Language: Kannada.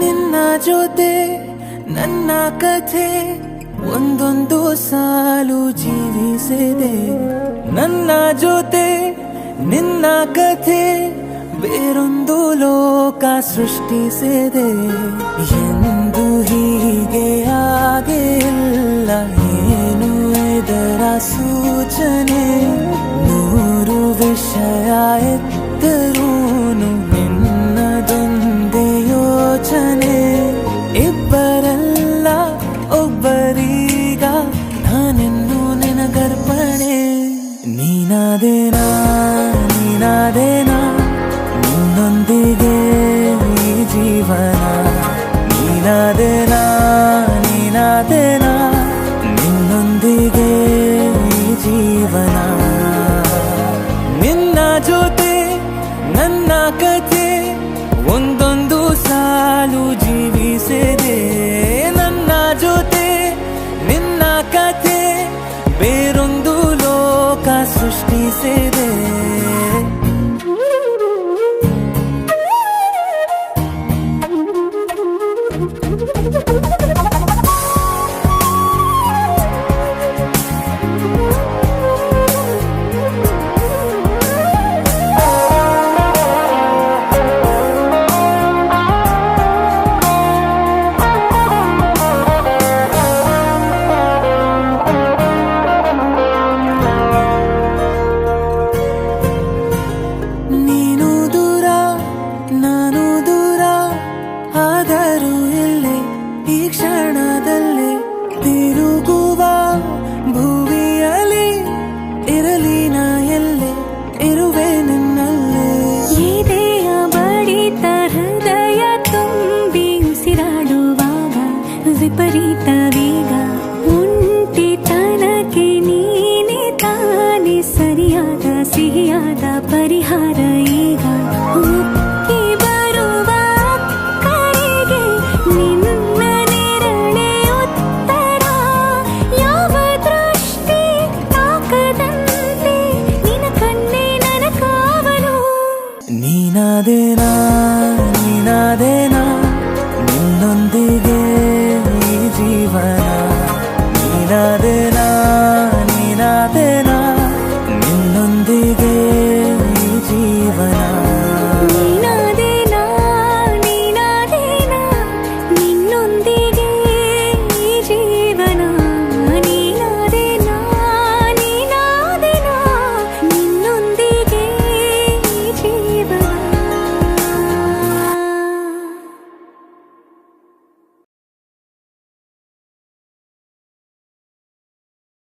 ನಿನ್ನ ಜೊತೆ ನನ್ನ ಕಥೆ ಒಂದೊಂದು ಸಾಲು ಜೀವಿಸಿದೆ. ನನ್ನ ಜೊತೆ ನಿನ್ನ ಕಥೆ ಬೇರೊಂದು ಲೋಕ ಸೃಷ್ಟಿಸಿದೆ. ಎಂದು ಹೀಗೆ ಆಗಿಲ್ಲ, ಏನು ಇದರ ಸೂಚನೆ? ನೂರು ವಿಷಯ ಎತ್ತರೂನು ನಿನ್ನದೊಂದೇ ಯೋಚನೆ. ಇಬ್ಬರಲ್ಲ ಒಬ್ಬರೀಗ ನಾನೆನ್ನು ನಿನಗರ್ಪಣೆ. ನೀನಾದೇನಾ ನೀನಾದೇನಾ ನಿನ್ನೊಂದಿಗೆ ಈ ಜೀವನ. ನೀನಾದೇನಾ ನೀನಾದೇನಾ ನಿನ್ನೊಂದಿಗೆ ಈ ಜೀವನ. ನಿನ್ನ ಜೊತೆ ನನ್ನ ಕಥೆ ಒಂದೊಂದು ಸಾಲು ಜೀವಿಸಿದೆ. ನನ್ನ ಜೊತೆ ನಿನ್ನ ಕಥೆ ಬೇರೊಂದು ಲೋಕ ಸೃಷ್ಟಿಸಿದೆ. ನಾನು ದೂರ ಆದರೂ ಇಲ್ಲೇ ಈ ಕ್ಷಣ